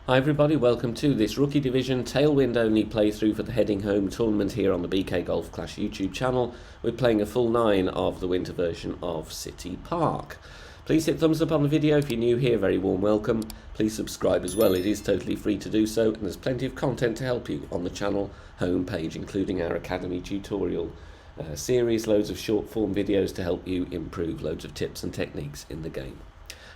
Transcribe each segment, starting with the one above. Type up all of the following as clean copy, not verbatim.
Hi everybody, welcome to this Rookie Division Tailwind only playthrough for the Heading Home tournament here on the BK Golf Clash YouTube channel. We're playing a full 9 of the winter version of City Park. Please hit thumbs up on the video if you're new here, very warm welcome. Please subscribe as well, it is totally free to do so, and there's plenty of content to help you on the channel homepage, including our Academy tutorial series, loads of short form videos to help you improve, loads of tips and techniques in the game.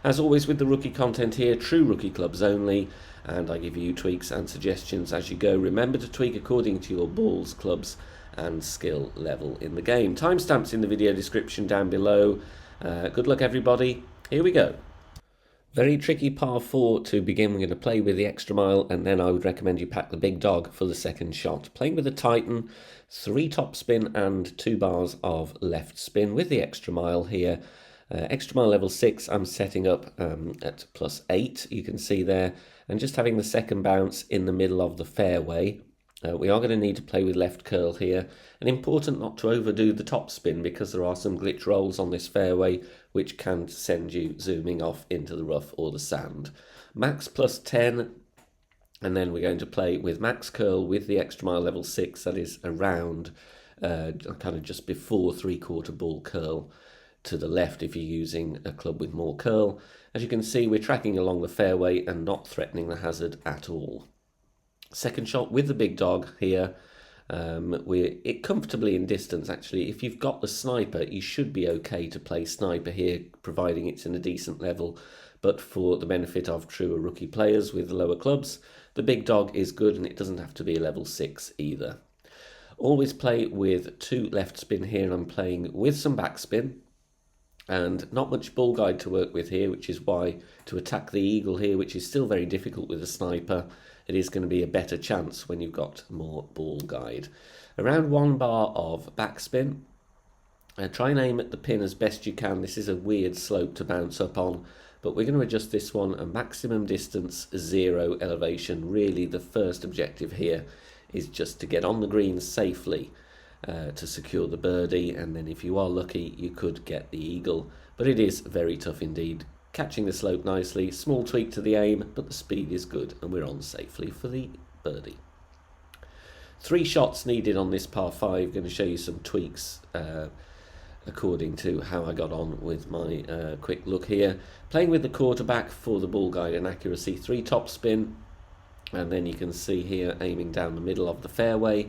As always with the rookie content here, true rookie clubs only, and I give you tweaks and suggestions as you go. Remember to tweak according to your balls, clubs and skill level in the game. Timestamps in the video description down below. Good luck everybody, here we go. Very tricky par 4 to begin. We're going to play with the extra mile, and then I would recommend you pack the big dog for the second shot. Playing with the Titan, 3 top spin and 2 bars of left spin with the extra mile here. Extra mile level 6 I'm setting up at +8, you can see there, and just having the second bounce in the middle of the fairway. We are going to need to play with left curl here, and important not to overdo the top spin because there are some glitch rolls on this fairway which can send you zooming off into the rough or the sand. Max +10, and then we're going to play with max curl with the extra mile level 6, that is around kind of just before 3/4 ball curl to the left if you're using a club with more curl. As you can see, we're tracking along the fairway and not threatening the hazard at all. Second shot with the big dog here. We're comfortably in distance actually. If you've got the sniper, you should be okay to play sniper here, providing it's in a decent level. But for the benefit of truer rookie players with lower clubs, the big dog is good, and it doesn't have to be a level 6 either. Always play with 2 left spin here, and I'm playing with some backspin. And not much ball guide to work with here, which is why to attack the eagle here, which is still very difficult with a sniper, it is going to be a better chance when you've got more ball guide. Around 1 bar of backspin. Try and aim at the pin as best you can. This is a weird slope to bounce up on, but we're going to adjust this one a maximum distance 0 elevation. Really the first objective here is just to get on the green safely. To secure the birdie, and then if you are lucky you could get the eagle, but it is very tough indeed. Catching the slope nicely, small tweak to the aim, but the speed is good and we're on safely for the birdie. 3 shots needed on this par 5, going to show you some tweaks according to how I got on with my quick look here. Playing with the quarterback for the ball guide and accuracy, 3 top spin, and then you can see here aiming down the middle of the fairway.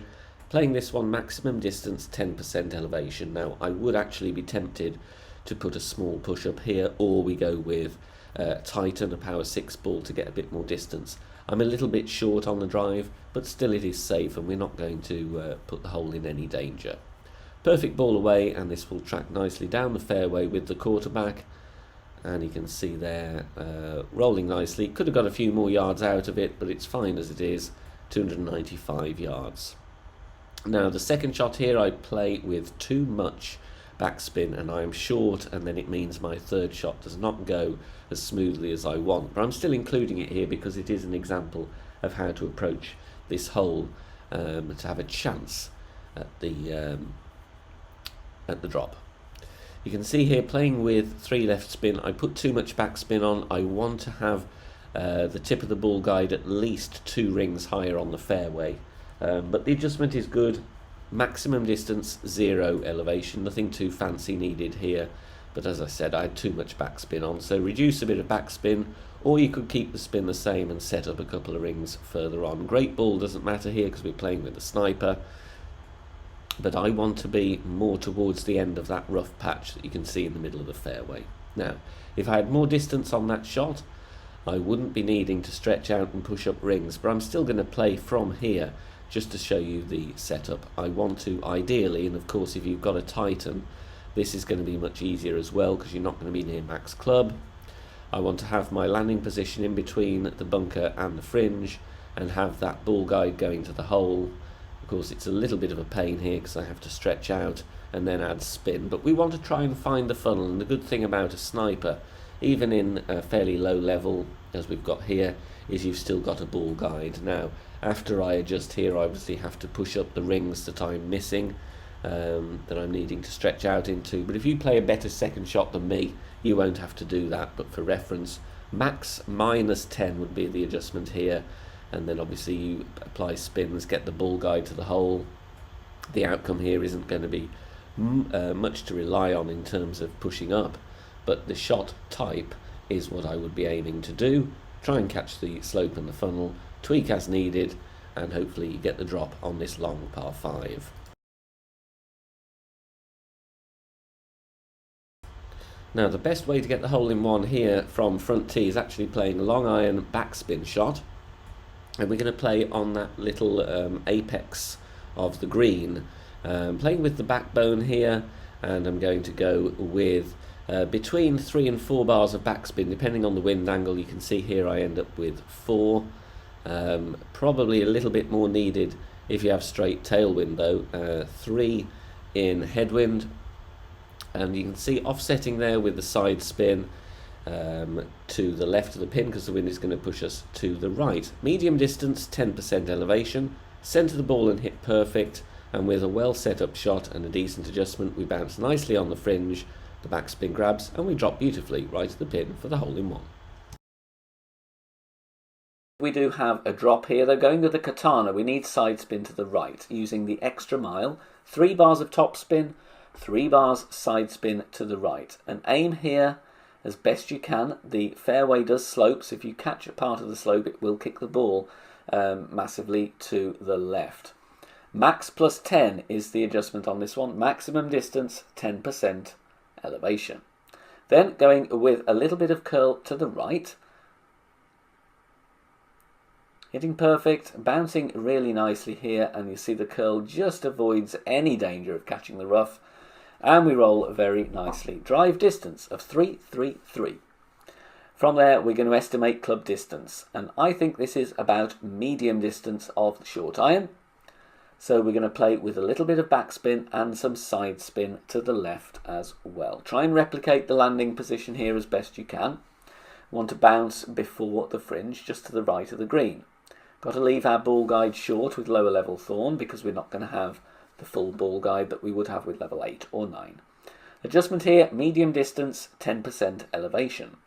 Playing this one maximum distance 10% elevation. Now I would actually be tempted to put a small push up here, or we go with Titan, a power 6 ball, to get a bit more distance. I'm a little bit short on the drive, but still it is safe and we're not going to put the hole in any danger. Perfect ball away, and this will track nicely down the fairway with the quarterback, and you can see there rolling nicely. Could have got a few more yards out of it, but it's fine as it is. 295 yards. Now the second shot here I play with too much backspin, and I am short, and then it means my third shot does not go as smoothly as I want. But I'm still including it here because it is an example of how to approach this hole to have a chance at the drop. You can see here playing with 3 left spin, I put too much backspin on. I want to have the tip of the ball guide at least 2 rings higher on the fairway. But the adjustment is good. Maximum distance 0 elevation, nothing too fancy needed here, but as I said I had too much backspin on, so reduce a bit of backspin, or you could keep the spin the same and set up a couple of rings further on. Great ball doesn't matter here because we're playing with a sniper, but I want to be more towards the end of that rough patch that you can see in the middle of the fairway. Now if I had more distance on that shot, I wouldn't be needing to stretch out and push up rings, but I'm still going to play from here just to show you the setup. I want to ideally, and of course if you've got a Titan, this is going to be much easier as well because you're not going to be near max club. I want to have my landing position in between the bunker and the fringe and have that ball guide going to the hole. Of course it's a little bit of a pain here because I have to stretch out and then add spin, but we want to try and find the funnel, and the good thing about a sniper, even in a fairly low level as we've got here, is you've still got a ball guide. Now after I adjust here, I obviously have to push up the rings that I'm missing, that I'm needing to stretch out into, but if you play a better second shot than me, you won't have to do that. But for reference, Max minus 10 would be the adjustment here, and then obviously you apply spins, get the ball guide to the hole. The outcome here isn't going to be much to rely on in terms of pushing up, but the shot type is what I would be aiming to do. Try and catch the slope and the funnel, tweak as needed, and hopefully you get the drop on this long par 5. Now the best way to get the hole in one here from front tee is actually playing a long iron backspin shot, and we're going to play on that little apex of the green, playing with the backbone here, and I'm going to go with between 3 and 4 bars of backspin depending on the wind angle. You can see here I end up with 4, probably a little bit more needed if you have straight tailwind though. 3 in headwind, and you can see offsetting there with the side spin to the left of the pin because the wind is going to push us to the right. Medium distance, 10% elevation, centre the ball and hit perfect, and with a well set up shot and a decent adjustment we bounce nicely on the fringe, the backspin grabs, and we drop beautifully right to the pin for the hole in one. We do have a drop here though. Going with the katana, we need side spin to the right using the extra mile, 3 bars of top spin, 3 bars side spin to the right, and aim here as best you can. The fairway does slope, so if you catch a part of the slope it will kick the ball massively to the left. Max plus 10 is the adjustment on this one. Maximum distance, 10% elevation. Then going with a little bit of curl to the right, hitting perfect, bouncing really nicely here, and you see the curl just avoids any danger of catching the rough, and we roll very nicely. Drive distance of 333. From there we're going to estimate club distance, and I think this is about medium distance of the short iron. So we're going to play with a little bit of backspin and some side spin to the left as well. Try and replicate the landing position here as best you can. Want to bounce before the fringe, just to the right of the green. Got to leave our ball guide short with lower level thorn because we're not going to have the full ball guide that we would have with level 8 or 9. Adjustment here, medium distance, 10% elevation.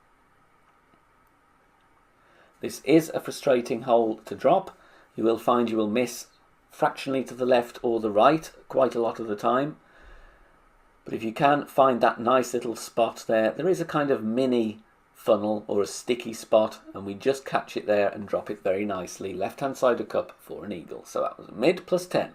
This is a frustrating hole to drop. You will find you will miss fractionally to the left or the right quite a lot of the time, but if you can find that nice little spot there, there is a kind of mini funnel or a sticky spot, and we just catch it there and drop it very nicely left hand side of cup for an eagle. So that was mid plus 10.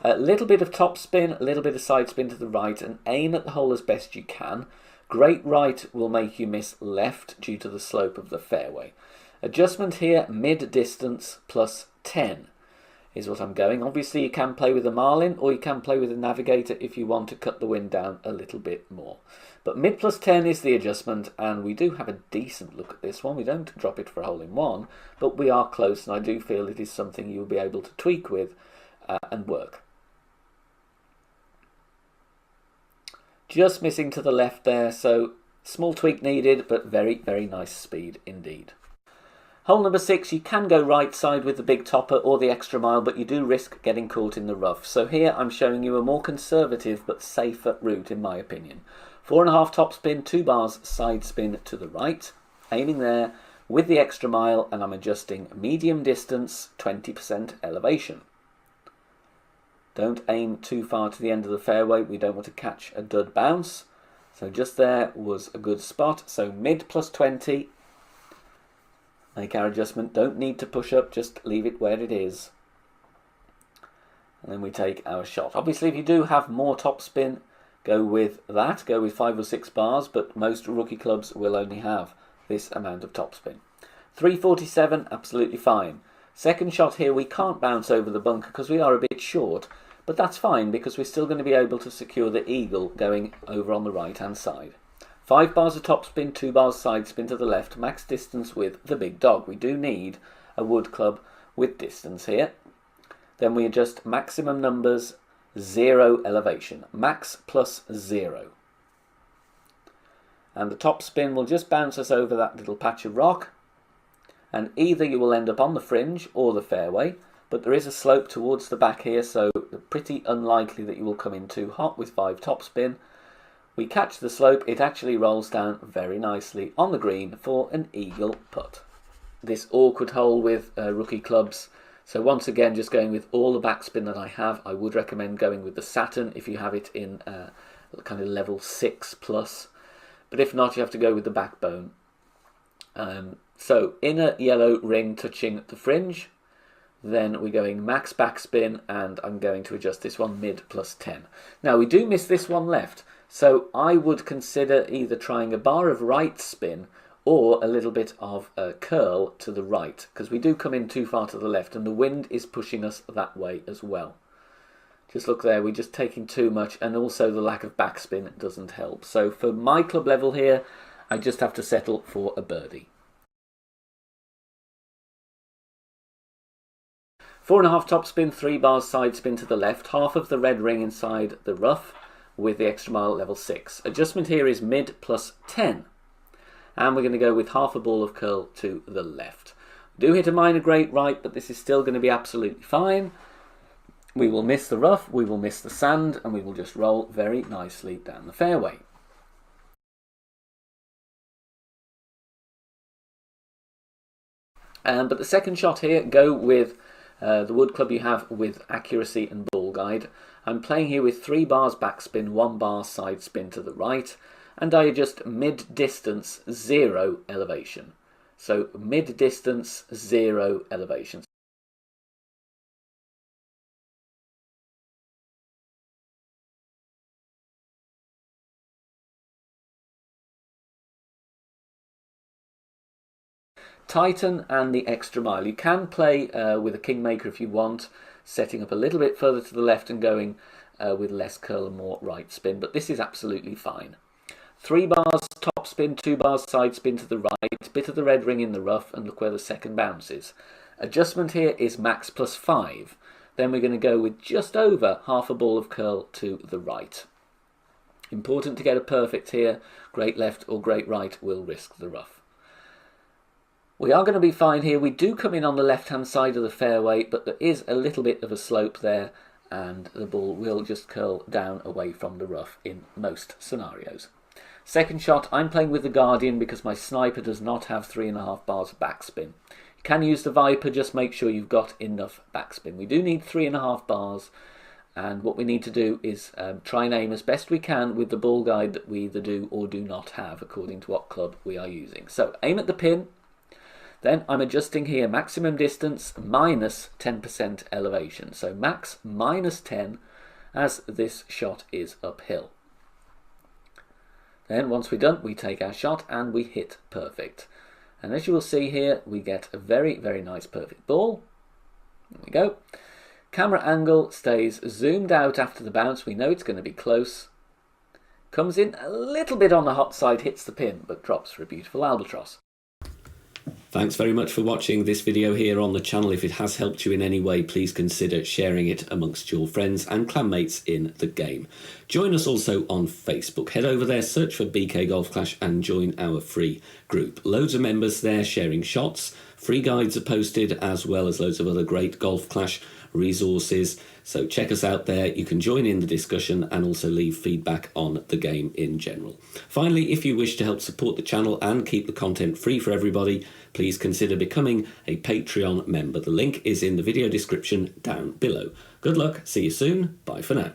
A little bit of top spin, a little bit of side spin to the right, and aim at the hole as best you can. Great right will make you miss left due to the slope of the fairway. Adjustment here, mid distance plus 10 is what I'm going. Obviously you can play with a marlin or you can play with a navigator if you want to cut the wind down a little bit more. But mid plus 10 is the adjustment, and we do have a decent look at this one. We don't drop it for a hole in one, but we are close, and I do feel it is something you'll be able to tweak with and work. Just missing to the left there, so small tweak needed, but very, very nice speed indeed. Hole number 6, you can go right side with the big topper or the extra mile, but you do risk getting caught in the rough. So here I'm showing you a more conservative but safer route in my opinion. 4.5 top spin, 2 bars side spin to the right, aiming there with the extra mile, and I'm adjusting medium distance, 20% elevation. Don't aim too far to the end of the fairway, we don't want to catch a dud bounce. So just there was a good spot, so mid plus 20. Make our adjustment, don't need to push up, just leave it where it is. And then we take our shot. Obviously if you do have more top spin, go with that, go with 5 or 6 bars, but most rookie clubs will only have this amount of top spin. 347, absolutely fine. Second shot here, we can't bounce over the bunker because we are a bit short, but that's fine because we're still going to be able to secure the eagle going over on the right hand side. 5 bars of top spin, 2 bars side spin to the left, max distance with the big dog. We do need a wood club with distance here. Then we adjust maximum numbers, 0 elevation, max plus 0. And the top spin will just bounce us over that little patch of rock, and either you will end up on the fringe or the fairway. but there is a slope towards the back here, so pretty unlikely that you will come in too hot with 5 topspin. We catch the slope, it actually rolls down very nicely on the green for an eagle putt. This awkward hole with rookie clubs, so once again just going with all the backspin that I have. I would recommend going with the Saturn if you have it in kind of level 6 plus, but if not you have to go with the backbone. So inner yellow ring touching the fringe, then we're going max backspin, and I'm going to adjust this one mid plus 10. Now we do miss this one left, so I would consider either trying a bar of right spin or a little bit of a curl to the right, because we do come in too far to the left and the wind is pushing us that way as well. Just look there, we're just taking too much, and also the lack of backspin doesn't help. So for my club level here, I just have to settle for a birdie. 4.5 topspin, 3 bars side spin to the left, half of the red ring inside the rough with the extra mile level 6. Adjustment here is mid plus 10. And we're going to go with half a ball of curl to the left. Do hit a minor great right, but this is still going to be absolutely fine. We will miss the rough, we will miss the sand, and we will just roll very nicely down the fairway. But the second shot here, go with the wood club you have with accuracy and ball guide. I'm playing here with 3 bars backspin, 1 bar side spin to the right, and I adjust mid-distance 0 elevation. So mid-distance 0 elevation. Titan and the extra mile. You can play with a Kingmaker if you want, setting up a little bit further to the left and going with less curl and more right spin, but this is absolutely fine. 3 bars top spin, 2 bars side spin to the right, bit of the red ring in the rough, and look where the second bounces. Adjustment here is max plus 5. Then we're going to go with just over half a ball of curl to the right. Important to get a perfect here. Great left or great right will risk the rough. We are going to be fine here. We do come in on the left-hand side of the fairway, but there is a little bit of a slope there, and the ball will just curl down away from the rough in most scenarios. Second shot, I'm playing with the Guardian because my Sniper does not have 3.5 bars of backspin. You can use the Viper, just make sure you've got enough backspin. We do need 3.5 bars, and what we need to do is try and aim as best we can with the ball guide that we either do or do not have, according to what club we are using. So aim at the pin. Then I'm adjusting here maximum distance minus 10% elevation. So max minus 10 as this shot is uphill. Then once we're done, we take our shot and we hit perfect. And as you will see here, we get a very, very nice perfect ball. There we go. Camera angle stays zoomed out after the bounce. We know it's going to be close. Comes in a little bit on the hot side, hits the pin, but drops for a beautiful albatross. Thanks very much for watching this video here on the channel. If it has helped you in any way, please consider sharing it amongst your friends and clanmates in the game. Join us also on Facebook. Head over there, search for BK Golf Clash and join our free group. Loads of members there sharing shots. Free guides are posted, as well as loads of other great Golf Clash resources. So check us out there. You can join in the discussion and also leave feedback on the game in general. Finally, if you wish to help support the channel and keep the content free for everybody, please consider becoming a Patreon member. The link is in the video description down below. Good luck, see you soon, bye for now.